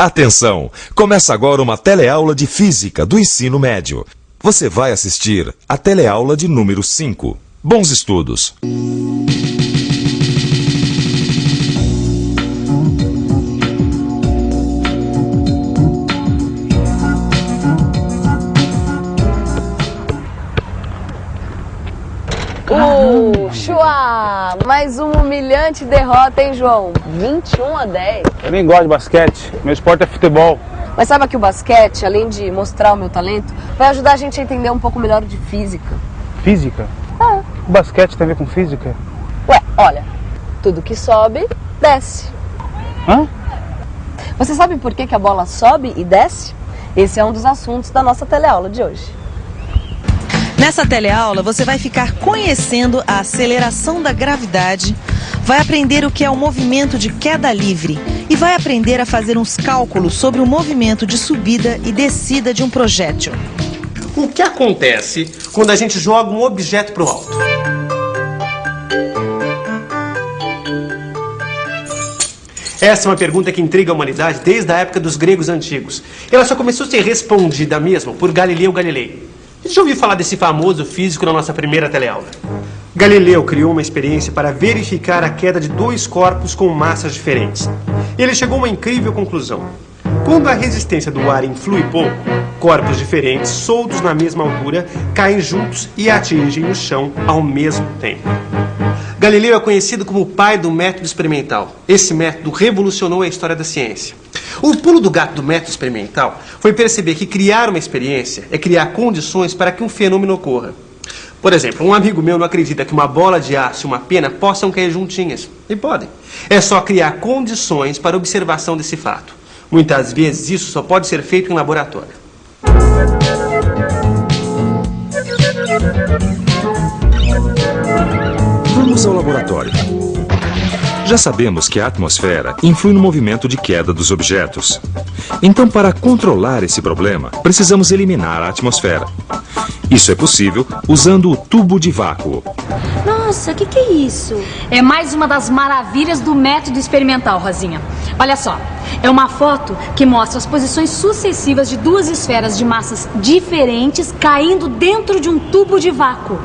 Atenção! Começa agora uma teleaula de Física do ensino médio. Você vai assistir a teleaula de número 5. Bons estudos! Chua! Mais uma humilhante derrota, hein, João? 21-10. Eu nem gosto de basquete, meu esporte é futebol. Mas sabe que o basquete, além de mostrar o meu talento, vai ajudar a gente a entender um pouco melhor de física. Física? O basquete tem a ver com física? Ué, olha, tudo que sobe, desce. Hã? Você sabe por que a bola sobe e desce? Esse é um dos assuntos da nossa teleaula de hoje. Nessa teleaula, você vai ficar conhecendo a aceleração da gravidade, vai aprender o que é o movimento de queda livre e vai aprender a fazer uns cálculos sobre o movimento de subida e descida de um projétil. O que acontece quando a gente joga um objeto para o alto? Essa é uma pergunta que intriga a humanidade desde a época dos gregos antigos. Ela só começou a ser respondida mesmo por Galileu Galilei. Já ouviu falar desse famoso físico na nossa primeira teleaula? Galileu criou uma experiência para verificar a queda de dois corpos com massas diferentes. Ele chegou a uma incrível conclusão. Quando a resistência do ar influi pouco, corpos diferentes, soltos na mesma altura, caem juntos e atingem o chão ao mesmo tempo. Galileu é conhecido como o pai do método experimental. Esse método revolucionou a história da ciência. O pulo do gato do método experimental foi perceber que criar uma experiência é criar condições para que um fenômeno ocorra. Por exemplo, um amigo meu não acredita que uma bola de aço e uma pena possam cair juntinhas. E podem. É só criar condições para a observação desse fato. Muitas vezes isso só pode ser feito em laboratório. Vamos ao laboratório. Já sabemos que a atmosfera influi no movimento de queda dos objetos. Então, para controlar esse problema, precisamos eliminar a atmosfera. Isso é possível usando o tubo de vácuo. Nossa, o que é isso? É mais uma das maravilhas do método experimental, Rosinha. Olha só, é uma foto que mostra as posições sucessivas de duas esferas de massas diferentes caindo dentro de um tubo de vácuo.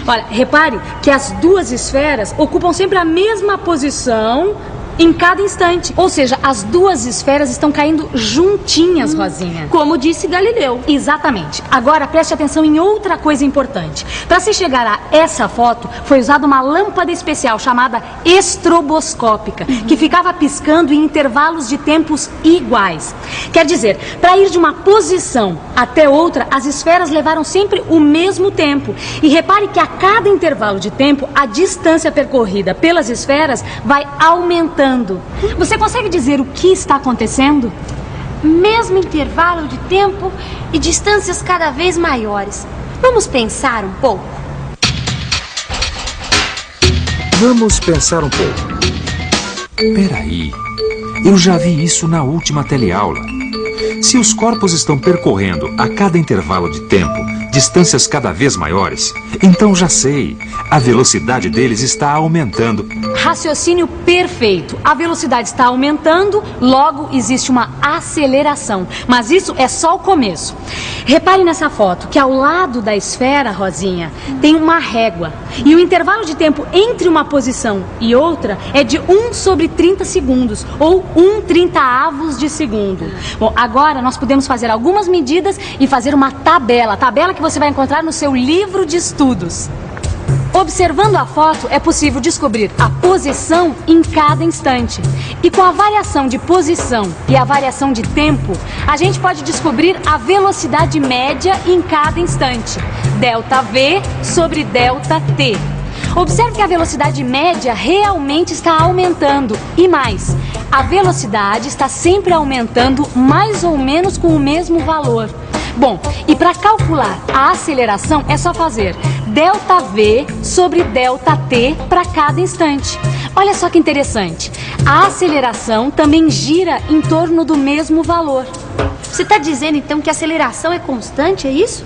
Olha, repare que as duas esferas ocupam sempre a mesma posição em cada instante. Ou seja, as duas esferas estão caindo juntinhas, Rosinha. Como disse Galileu. Exatamente. Agora preste atenção em outra coisa importante. Para se chegar a essa foto, foi usada uma lâmpada especial chamada estroboscópica, que ficava piscando em intervalos de tempos iguais. Quer dizer, para ir de uma posição até outra, as esferas levaram sempre o mesmo tempo. E repare que a cada intervalo de tempo, a distância percorrida pelas esferas vai aumentando. Você consegue dizer o que está acontecendo? Mesmo intervalo de tempo e distâncias cada vez maiores. Vamos pensar um pouco? Vamos pensar um pouco. Peraí, eu já vi isso na última teleaula. Se os corpos estão percorrendo a cada intervalo de tempo distâncias cada vez maiores, então já sei, a velocidade deles está aumentando. Raciocínio perfeito. A velocidade está aumentando, logo existe uma aceleração. Mas isso é só o começo. Repare nessa foto que ao lado da esfera, Rosinha, tem uma régua. E o intervalo de tempo entre uma posição e outra é de 1 sobre 30 segundos, ou 1/30 de segundo. Bom, agora nós podemos fazer algumas medidas e fazer uma tabela. Tabela que você vai encontrar no seu livro de estudos. Observando a foto, é possível descobrir a posição em cada instante. E com a variação de posição e a variação de tempo, a gente pode descobrir a velocidade média em cada instante. ΔV sobre ΔT. Observe que a velocidade média realmente está aumentando. E mais, a velocidade está sempre aumentando mais ou menos com o mesmo valor. Bom, e para calcular a aceleração é só fazer ΔV sobre ΔT para cada instante. Olha só que interessante. A aceleração também gira em torno do mesmo valor. Você está dizendo então que a aceleração é constante, é isso?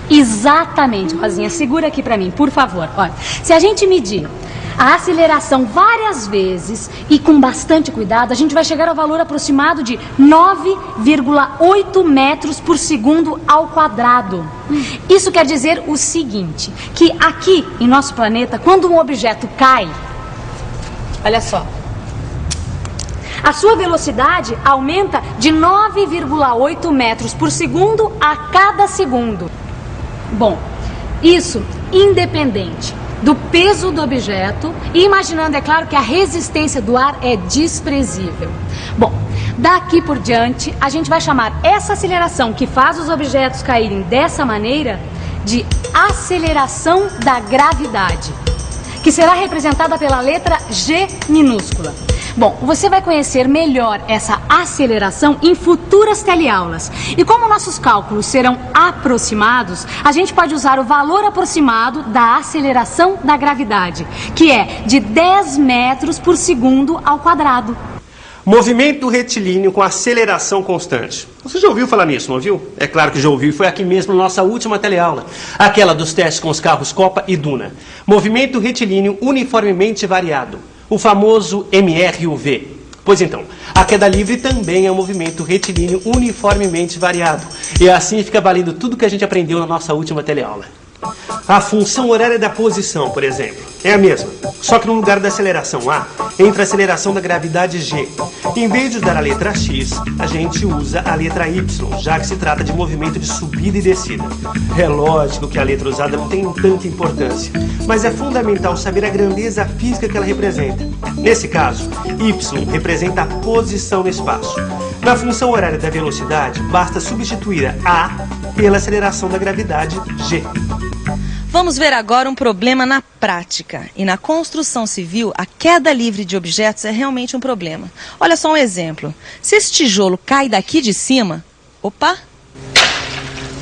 Exatamente, Rosinha. Segura aqui para mim, por favor. Olha, se a gente medir a aceleração várias vezes e com bastante cuidado, a gente vai chegar ao valor aproximado de 9,8 metros por segundo ao quadrado. Isso quer dizer o seguinte, que aqui em nosso planeta, quando um objeto cai, olha só, a sua velocidade aumenta de 9,8 metros por segundo a cada segundo. Bom, isso independente do peso do objeto e imaginando, é claro, que a resistência do ar é desprezível. Bom, daqui por diante, a gente vai chamar essa aceleração que faz os objetos caírem dessa maneira de aceleração da gravidade, que será representada pela letra G minúscula. Bom, você vai conhecer melhor essa aceleração em futuras teleaulas. E como nossos cálculos serão aproximados, a gente pode usar o valor aproximado da aceleração da gravidade, que é de 10 metros por segundo ao quadrado. Movimento retilíneo com aceleração constante. Você já ouviu falar nisso, não ouviu? É claro que já ouviu, e foi aqui mesmo na nossa última teleaula. Aquela dos testes com os carros Copa e Duna. Movimento retilíneo uniformemente variado. O famoso MRUV. Pois então, a queda livre também é um movimento retilíneo uniformemente variado. E assim fica valendo tudo que a gente aprendeu na nossa última teleaula. A função horária da posição, por exemplo, é a mesma, só que no lugar da aceleração A, entra a aceleração da gravidade G. Em vez de usar a letra X, a gente usa a letra Y, já que se trata de movimento de subida e descida. É lógico que a letra usada não tem tanta importância, mas é fundamental saber a grandeza física que ela representa. Nesse caso, Y representa a posição no espaço. Na função horária da velocidade, basta substituir a A pela aceleração da gravidade G. Vamos ver agora um problema na prática. E na construção civil, a queda livre de objetos é realmente um problema. Olha só um exemplo. Se esse tijolo cai daqui de cima, opa!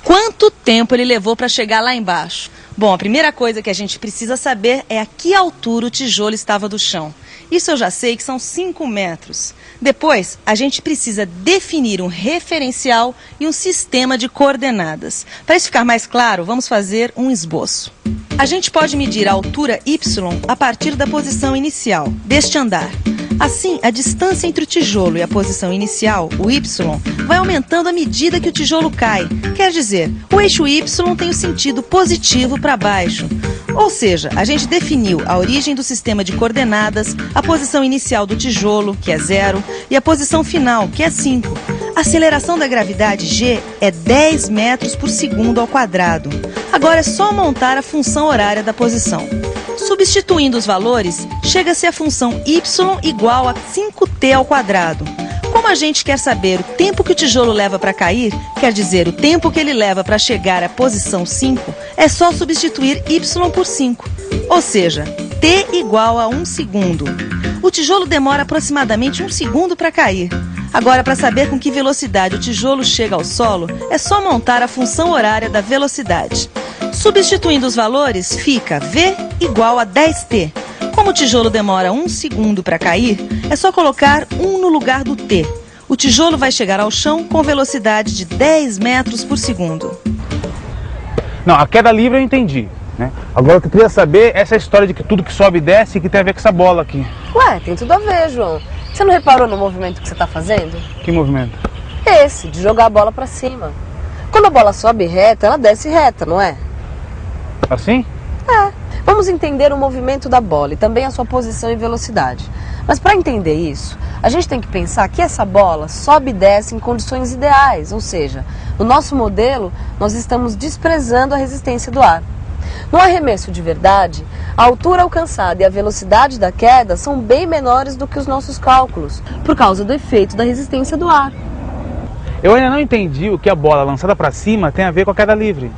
Quanto tempo ele levou para chegar lá embaixo? Bom, a primeira coisa que a gente precisa saber é a que altura o tijolo estava do chão. Isso eu já sei que são 5 metros. Depois, a gente precisa definir um referencial e um sistema de coordenadas. Para isso ficar mais claro, vamos fazer um esboço. A gente pode medir a altura Y a partir da posição inicial deste andar. Assim, a distância entre o tijolo e a posição inicial, o Y, vai aumentando à medida que o tijolo cai. Quer dizer, o eixo Y tem o sentido positivo para baixo. Ou seja, a gente definiu a origem do sistema de coordenadas, a posição inicial do tijolo, que é 0, e a posição final, que é 5. A aceleração da gravidade G é 10 metros por segundo ao quadrado. Agora é só montar a função horária da posição. Substituindo os valores, chega-se a função y igual a 5t ao quadrado. Como a gente quer saber o tempo que o tijolo leva para cair, quer dizer, o tempo que ele leva para chegar à posição 5, é só substituir y por 5. Ou seja, t igual a 1 segundo. O tijolo demora aproximadamente 1 segundo para cair. Agora, para saber com que velocidade o tijolo chega ao solo, é só montar a função horária da velocidade. Substituindo os valores, fica v igual a 10t. Como o tijolo demora 1 segundo para cair, é só colocar 1 no lugar do t. O tijolo vai chegar ao chão com velocidade de 10 metros por segundo. Não, a queda livre eu entendi, né? Agora o que eu queria saber é essa história de que tudo que sobe e desce que tem a ver com essa bola aqui. Ué, tem tudo a ver, João. Você não reparou no movimento que você está fazendo? Que movimento? Esse, de jogar a bola para cima. Quando a bola sobe reta, ela desce reta, não é? Assim? É. Vamos entender o movimento da bola e também a sua posição e velocidade. Mas para entender isso, a gente tem que pensar que essa bola sobe e desce em condições ideais, ou seja, no nosso modelo nós estamos desprezando a resistência do ar. No arremesso de verdade, a altura alcançada e a velocidade da queda são bem menores do que os nossos cálculos, por causa do efeito da resistência do ar. Eu ainda não entendi o que a bola lançada para cima tem a ver com a queda livre.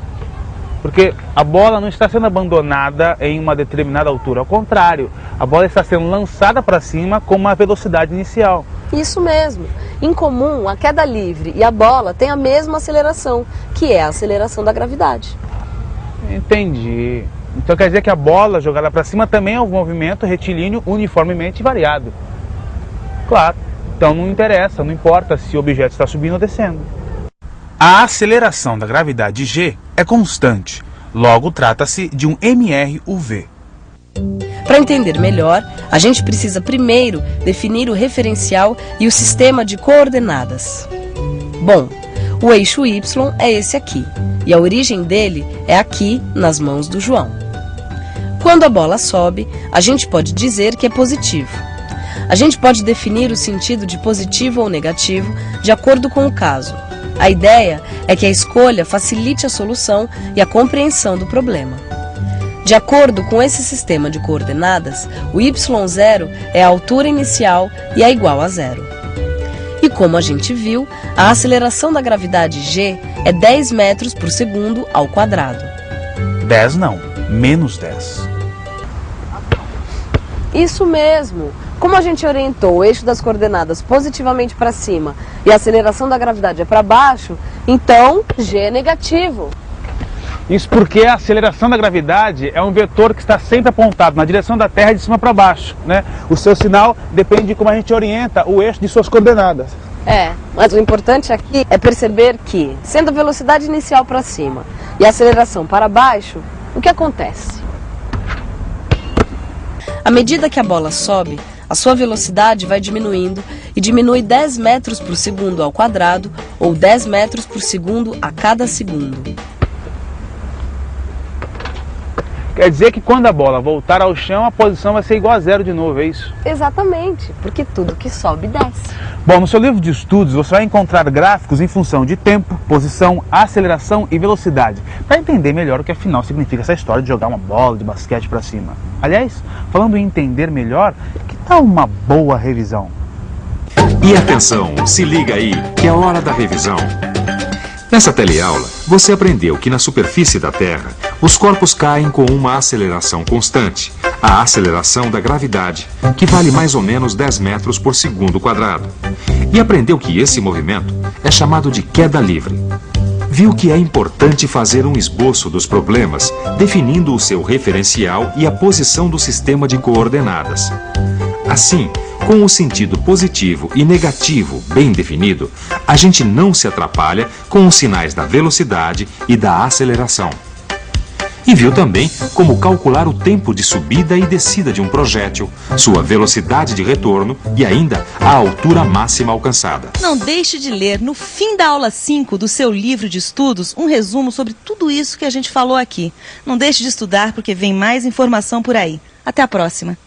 Porque a bola não está sendo abandonada em uma determinada altura. Ao contrário, a bola está sendo lançada para cima com uma velocidade inicial. Isso mesmo. Em comum, a queda livre e a bola têm a mesma aceleração, que é a aceleração da gravidade. Entendi. Então quer dizer que a bola jogada para cima também é um movimento retilíneo uniformemente variado. Claro. Então não interessa, não importa se o objeto está subindo ou descendo. A aceleração da gravidade G é constante, logo trata-se de um MRUV. Para entender melhor, a gente precisa primeiro definir o referencial e o sistema de coordenadas. Bom, o eixo Y é esse aqui, e a origem dele é aqui, nas mãos do João. Quando a bola sobe, a gente pode dizer que é positivo. A gente pode definir o sentido de positivo ou negativo de acordo com o caso. A ideia é que a escolha facilite a solução e a compreensão do problema. De acordo com esse sistema de coordenadas, o y0 é a altura inicial e é igual a 0. E como a gente viu, a aceleração da gravidade g é 10 metros por segundo ao quadrado. 10 não, menos 10. Isso mesmo! Como a gente orientou o eixo das coordenadas positivamente para cima e a aceleração da gravidade é para baixo, então g é negativo. Isso porque a aceleração da gravidade é um vetor que está sempre apontado na direção da Terra de cima para baixo, né? O seu sinal depende de como a gente orienta o eixo de suas coordenadas. Mas o importante aqui é perceber que, sendo a velocidade inicial para cima e a aceleração para baixo, o que acontece? À medida que a bola sobe, a sua velocidade vai diminuindo e diminui 10 metros por segundo ao quadrado ou 10 metros por segundo a cada segundo. Quer dizer que quando a bola voltar ao chão, a posição vai ser igual a 0 de novo, é isso? Exatamente, porque tudo que sobe desce. Bom, no seu livro de estudos você vai encontrar gráficos em função de tempo, posição, aceleração e velocidade, para entender melhor o que afinal significa essa história de jogar uma bola de basquete para cima. Aliás, falando em entender melhor, que tal uma boa revisão? E atenção, se liga aí, que é hora da revisão. Nessa teleaula, você aprendeu que na superfície da Terra, os corpos caem com uma aceleração constante, a aceleração da gravidade, que vale mais ou menos 10 metros por segundo quadrado. E aprendeu que esse movimento é chamado de queda livre. Viu que é importante fazer um esboço dos problemas, definindo o seu referencial e a posição do sistema de coordenadas. Assim, com o sentido positivo e negativo bem definido, a gente não se atrapalha com os sinais da velocidade e da aceleração. E viu também como calcular o tempo de subida e descida de um projétil, sua velocidade de retorno e ainda a altura máxima alcançada. Não deixe de ler no fim da aula 5 do seu livro de estudos um resumo sobre tudo isso que a gente falou aqui. Não deixe de estudar porque vem mais informação por aí. Até a próxima!